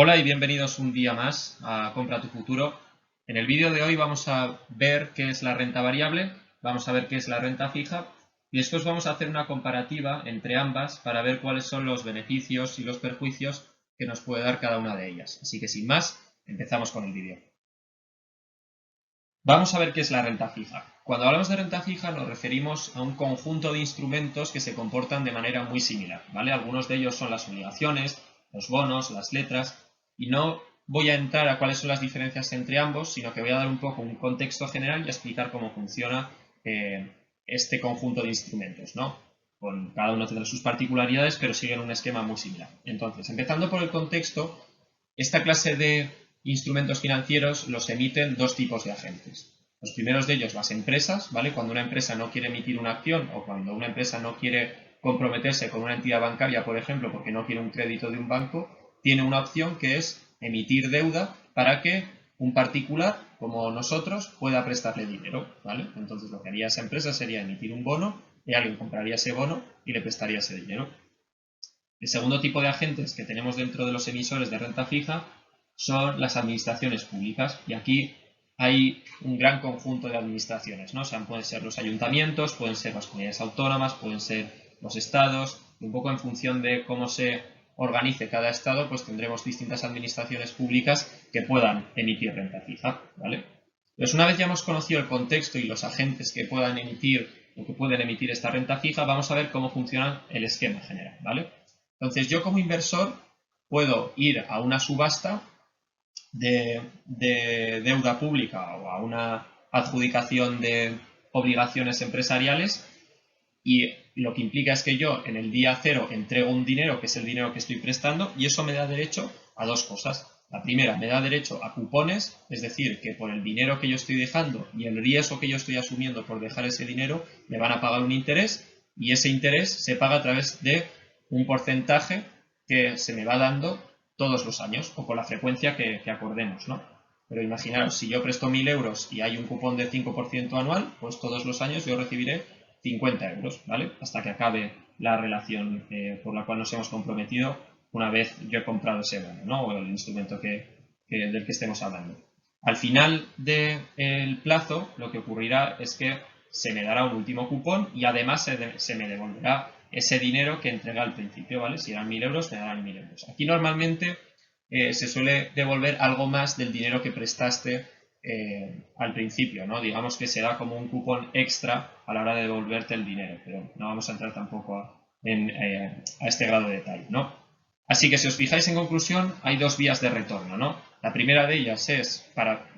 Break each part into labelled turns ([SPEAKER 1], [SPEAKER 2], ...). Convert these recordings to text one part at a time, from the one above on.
[SPEAKER 1] Hola y bienvenidos un día más a Compra tu Futuro. En el vídeo de hoy vamos a ver qué es la renta variable, vamos a ver qué es la renta fija y después vamos a hacer una comparativa entre ambas para ver cuáles son los beneficios y los perjuicios que nos puede dar cada una de ellas. Así que sin más, empezamos con el vídeo. Vamos a ver qué es la renta fija. Cuando hablamos de renta fija nos referimos a un conjunto de instrumentos que se comportan de manera muy similar, ¿vale? Algunos de ellos son las obligaciones, los bonos, las letras, y no voy a entrar a cuáles son las diferencias entre ambos, sino que voy a dar un poco un contexto general y a explicar cómo funciona este conjunto de instrumentos, ¿no? Con cada uno tendrá sus particularidades, pero siguen un esquema muy similar. Entonces, empezando por el contexto, esta clase de instrumentos financieros los emiten dos tipos de agentes. Los primeros de ellos, las empresas, ¿vale? Cuando una empresa no quiere emitir una acción o cuando una empresa no quiere comprometerse con una entidad bancaria, por ejemplo, porque no quiere un crédito de un banco, tiene una opción que es emitir deuda para que un particular, como nosotros, pueda prestarle dinero, ¿vale? Entonces lo que haría esa empresa sería emitir un bono y alguien compraría ese bono y le prestaría ese dinero. El segundo tipo de agentes que tenemos dentro de los emisores de renta fija son las administraciones públicas y aquí hay un gran conjunto de administraciones, ¿no? O sea, pueden ser los ayuntamientos, pueden ser las comunidades autónomas, pueden ser los estados, y un poco en función de cómo se organice cada estado, pues tendremos distintas administraciones públicas que puedan emitir renta fija, ¿vale? Pues una vez ya hemos conocido el contexto y los agentes que puedan emitir o que pueden emitir esta renta fija, vamos a ver cómo funciona el esquema general, ¿vale? Entonces yo como inversor puedo ir a una subasta de deuda pública o a una adjudicación de obligaciones empresariales y lo que implica es que yo en el día cero entrego un dinero que es el dinero que estoy prestando y eso me da derecho a dos cosas. La primera, me da derecho a cupones, es decir, que por el dinero que yo estoy dejando y el riesgo que yo estoy asumiendo por dejar ese dinero, me van a pagar un interés y ese interés se paga a través de un porcentaje que se me va dando todos los años o con la frecuencia que acordemos, ¿no? Pero imaginaros, si yo presto 1.000 euros y hay un cupón de 5% anual, pues todos los años yo recibiré 50 euros, ¿vale? Hasta que acabe la relación por la cual nos hemos comprometido una vez yo he comprado ese bono, ¿no? O el instrumento del que estemos hablando. Al final del plazo, lo que ocurrirá es que se me dará un último cupón y además se me devolverá ese dinero que entrega al principio, ¿vale? Si eran 1.000 euros, me darán 1.000 euros. Aquí normalmente se suele devolver algo más del dinero que prestaste al principio, ¿no? Digamos que se da como un cupón extra a la hora de devolverte el dinero, pero no vamos a entrar tampoco a este grado de detalle, ¿no? Así que si os fijáis en conclusión, hay dos vías de retorno, ¿no? La primera de ellas es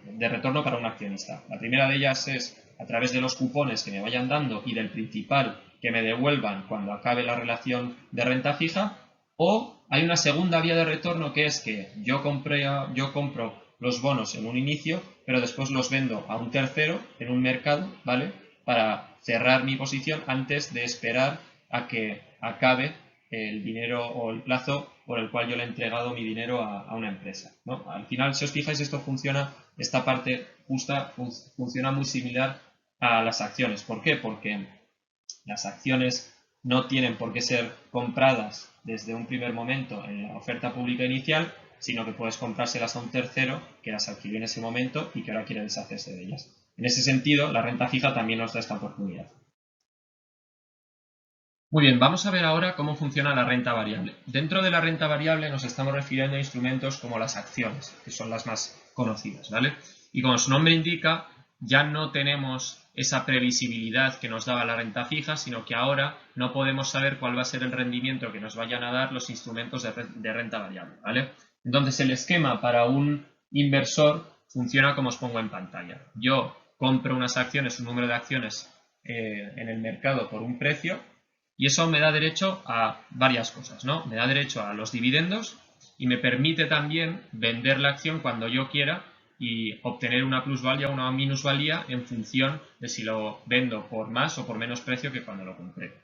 [SPEAKER 1] de retorno para un accionista. La primera de ellas es a través de los cupones que me vayan dando y del principal que me devuelvan cuando acabe la relación de renta fija, o hay una segunda vía de retorno que es que yo compro los bonos en un inicio, pero después los vendo a un tercero en un mercado, ¿vale? Para cerrar mi posición antes de esperar a que acabe el dinero o el plazo por el cual yo le he entregado mi dinero a una empresa, ¿no? Al final, si os fijáis, esta parte justa funciona muy similar a las acciones. ¿Por qué? Porque las acciones no tienen por qué ser compradas desde un primer momento en la oferta pública inicial, sino que puedes comprárselas a un tercero que las adquirió en ese momento y que ahora quiere deshacerse de ellas. En ese sentido, la renta fija también nos da esta oportunidad. Muy bien, vamos a ver ahora cómo funciona la renta variable. Dentro de la renta variable nos estamos refiriendo a instrumentos como las acciones, que son las más conocidas, ¿vale? Y como su nombre indica, ya no tenemos esa previsibilidad que nos daba la renta fija, sino que ahora no podemos saber cuál va a ser el rendimiento que nos vayan a dar los instrumentos de renta variable, ¿vale? Entonces el esquema para un inversor funciona como os pongo en pantalla. Yo compro unas acciones, un número de acciones en el mercado por un precio, y eso me da derecho a varias cosas, ¿no? Me da derecho a los dividendos y me permite también vender la acción cuando yo quiera y obtener una plusvalía o una minusvalía en función de si lo vendo por más o por menos precio que cuando lo compré.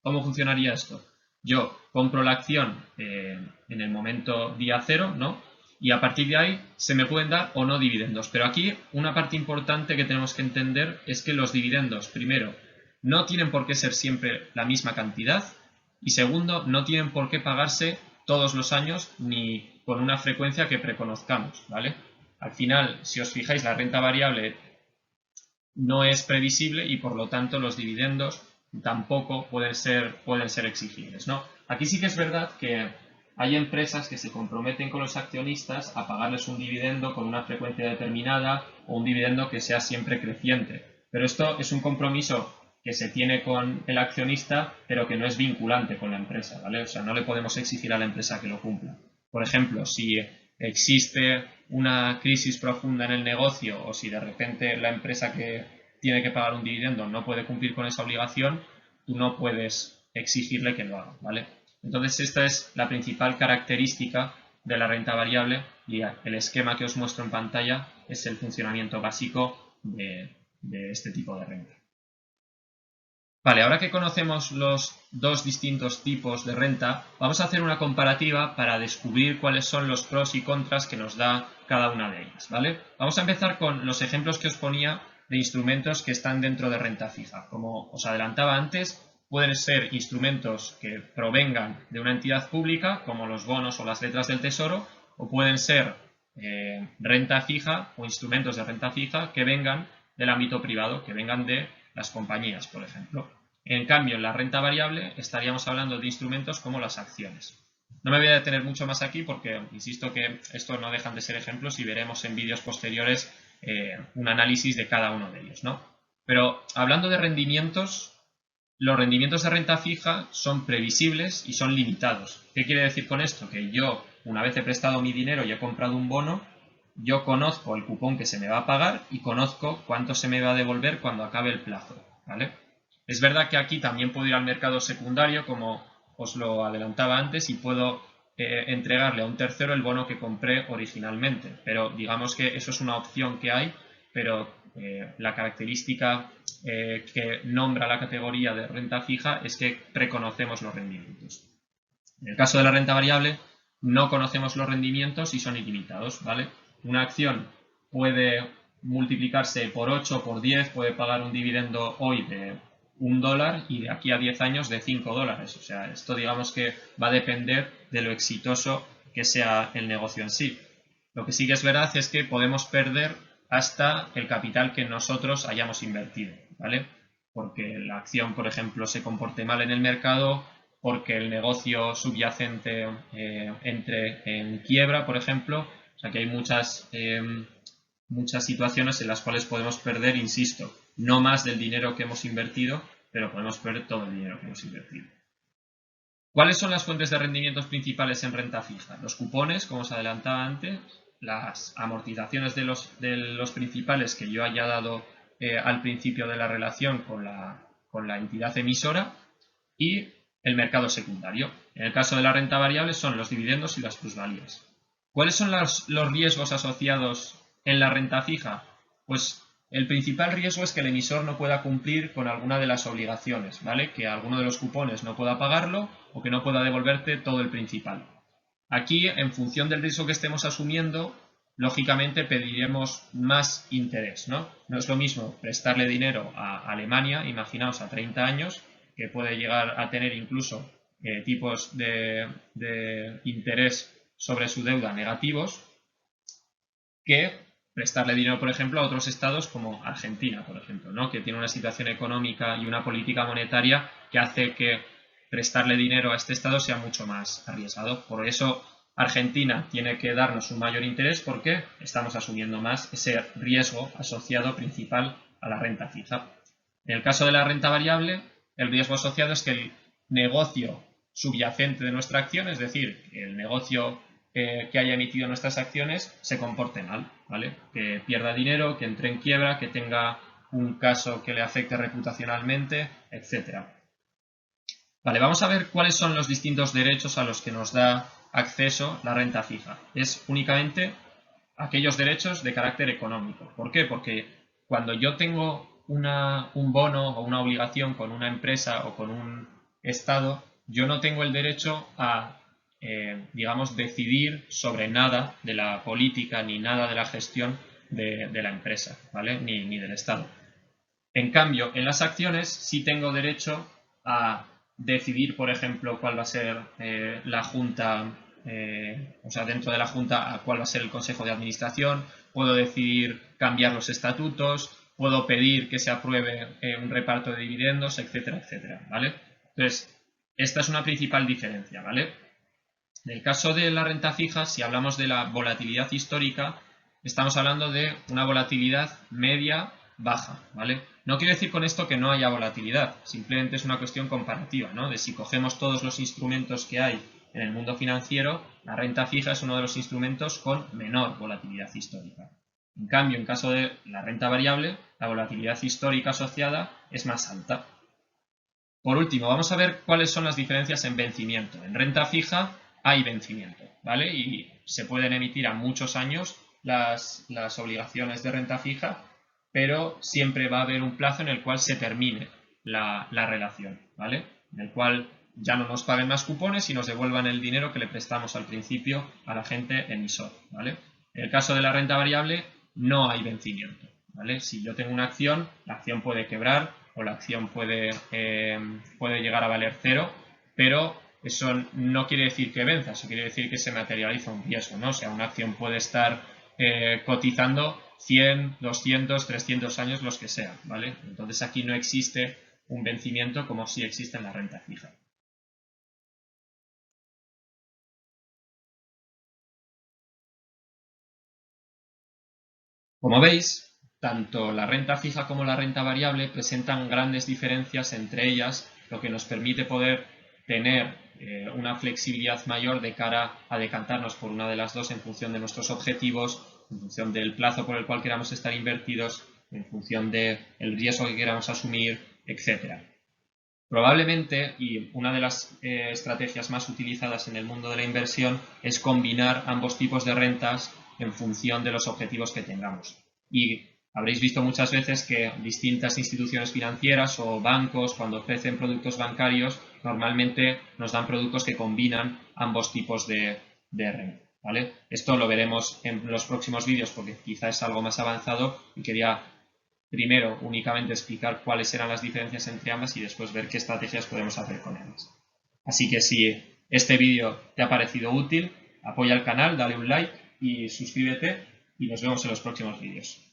[SPEAKER 1] ¿Cómo funcionaría esto? Yo compro la acción en el momento día cero, ¿no? Y a partir de ahí se me pueden dar o no dividendos. Pero aquí una parte importante que tenemos que entender es que los dividendos, primero, no tienen por qué ser siempre la misma cantidad y segundo, no tienen por qué pagarse todos los años ni con una frecuencia que preconozcamos, ¿vale? Al final, si os fijáis, la renta variable no es previsible y por lo tanto los dividendos tampoco pueden ser exigibles, ¿no? Aquí sí que es verdad que hay empresas que se comprometen con los accionistas a pagarles un dividendo con una frecuencia determinada o un dividendo que sea siempre creciente. Pero esto es un compromiso que se tiene con el accionista, pero que no es vinculante con la empresa, ¿vale? O sea, no le podemos exigir a la empresa que lo cumpla. Por ejemplo, si existe una crisis profunda en el negocio o si de repente la empresa que tiene que pagar un dividendo no puede cumplir con esa obligación, tú no puedes exigirle que lo haga, ¿vale? Entonces esta es la principal característica de la renta variable y el esquema que os muestro en pantalla es el funcionamiento básico de este tipo de renta. Vale, ahora que conocemos los dos distintos tipos de renta, vamos a hacer una comparativa para descubrir cuáles son los pros y contras que nos da cada una de ellas, ¿vale? Vamos a empezar con los ejemplos que os ponía de instrumentos que están dentro de renta fija. Como os adelantaba antes, pueden ser instrumentos que provengan de una entidad pública, como los bonos o las letras del tesoro, o pueden ser renta fija o instrumentos de renta fija que vengan del ámbito privado, que vengan de las compañías, por ejemplo. En cambio, en la renta variable estaríamos hablando de instrumentos como las acciones. No me voy a detener mucho más aquí porque insisto que esto no dejan de ser ejemplos y veremos en vídeos posteriores un análisis de cada uno de ellos, ¿no? Pero hablando de rendimientos, los rendimientos de renta fija son previsibles y son limitados. ¿Qué quiere decir con esto? Que yo, una vez he prestado mi dinero y he comprado un bono, yo conozco el cupón que se me va a pagar y conozco cuánto se me va a devolver cuando acabe el plazo, ¿vale? Es verdad que aquí también puedo ir al mercado secundario, como os lo adelantaba antes, y puedo entregarle a un tercero el bono que compré originalmente, pero digamos que eso es una opción que hay, pero la característica que nombra la categoría de renta fija es que preconocemos los rendimientos. En el caso de la renta variable, no conocemos los rendimientos y son ilimitados, ¿vale? Una acción puede multiplicarse por 8, por 10, puede pagar un dividendo hoy de $1 y de aquí a 10 años de $5. O sea, esto digamos que va a depender de lo exitoso que sea el negocio en sí. Lo que sí que es verdad es que podemos perder hasta el capital que nosotros hayamos invertido, ¿vale? Porque la acción, por ejemplo, se comporte mal en el mercado, porque el negocio subyacente entre en quiebra, por ejemplo. O sea que hay muchas situaciones en las cuales podemos perder, insisto, no más del dinero que hemos invertido, pero podemos perder todo el dinero que hemos invertido. ¿Cuáles son las fuentes de rendimientos principales en renta fija? Los cupones, como os adelantaba antes, las amortizaciones de los principales que yo haya dado al principio de la relación con la entidad emisora y el mercado secundario. En el caso de la renta variable son los dividendos y las plusvalías. ¿Cuáles son los riesgos asociados en la renta fija? Pues el principal riesgo es que el emisor no pueda cumplir con alguna de las obligaciones, ¿vale? Que alguno de los cupones no pueda pagarlo o que no pueda devolverte todo el principal. Aquí, en función del riesgo que estemos asumiendo, lógicamente pediremos más interés, ¿no? No es lo mismo prestarle dinero a Alemania, imaginaos a 30 años, que puede llegar a tener incluso tipos de interés sobre su deuda negativos, que prestarle dinero, por ejemplo, a otros estados como Argentina, por ejemplo, ¿no? Que tiene una situación económica y una política monetaria que hace que prestarle dinero a este estado sea mucho más arriesgado. Por eso Argentina tiene que darnos un mayor interés porque estamos asumiendo más ese riesgo asociado principal a la renta fija. En el caso de la renta variable, el riesgo asociado es que el negocio subyacente de nuestra acción, es decir, el negocio que haya emitido nuestras acciones, se comporte mal, ¿vale? Que pierda dinero, que entre en quiebra, que tenga un caso que le afecte reputacionalmente, etc. Vale, vamos a ver cuáles son los distintos derechos a los que nos da acceso la renta fija. Es únicamente aquellos derechos de carácter económico. ¿Por qué? Porque cuando yo tengo un bono o una obligación con una empresa o con un estado, yo no tengo el derecho a, digamos, decidir sobre nada de la política ni nada de la gestión de la empresa, ¿vale? Ni del estado. En cambio, en las acciones sí tengo derecho a decidir, por ejemplo, cuál va a ser la junta o sea, dentro de la Junta, a cuál va a ser el Consejo de Administración, puedo decidir cambiar los estatutos, puedo pedir que se apruebe un reparto de dividendos, etcétera, etcétera, ¿vale? Entonces, esta es una principal diferencia, ¿vale? En el caso de la renta fija, si hablamos de la volatilidad histórica, estamos hablando de una volatilidad media baja, ¿vale? No quiere decir con esto que no haya volatilidad, simplemente es una cuestión comparativa, ¿no? De si cogemos todos los instrumentos que hay en el mundo financiero, la renta fija es uno de los instrumentos con menor volatilidad histórica. En cambio, en caso de la renta variable, la volatilidad histórica asociada es más alta. Por último, vamos a ver cuáles son las diferencias en vencimiento. En renta fija hay vencimiento, ¿vale? Y se pueden emitir a muchos años las obligaciones de renta fija, pero siempre va a haber un plazo en el cual se termine la relación, ¿vale? En el cual ya no nos paguen más cupones y nos devuelvan el dinero que le prestamos al principio al agente emisor, ¿vale? En el caso de la renta variable no hay vencimiento, ¿vale? Si yo tengo una acción, la acción puede quebrar o la acción puede llegar a valer cero, pero eso no quiere decir que venza, eso quiere decir que se materializa un riesgo, ¿no? O sea, una acción puede estar cotizando 100, 200, 300 años, los que sean, ¿vale? Entonces aquí no existe un vencimiento como sí existe en la renta fija. Como veis, tanto la renta fija como la renta variable presentan grandes diferencias entre ellas, lo que nos permite poder tener una flexibilidad mayor de cara a decantarnos por una de las dos en función de nuestros objetivos, en función del plazo por el cual queramos estar invertidos, en función del riesgo que queramos asumir, etc. Probablemente, y una de las estrategias más utilizadas en el mundo de la inversión, es combinar ambos tipos de rentas en función de los objetivos que tengamos. Y habréis visto muchas veces que distintas instituciones financieras o bancos, cuando ofrecen productos bancarios, normalmente nos dan productos que combinan ambos tipos de renta, ¿vale? Esto lo veremos en los próximos vídeos porque quizá es algo más avanzado y quería primero únicamente explicar cuáles eran las diferencias entre ambas y después ver qué estrategias podemos hacer con ellas. Así que si este vídeo te ha parecido útil, apoya el canal, dale un like y suscríbete y nos vemos en los próximos vídeos.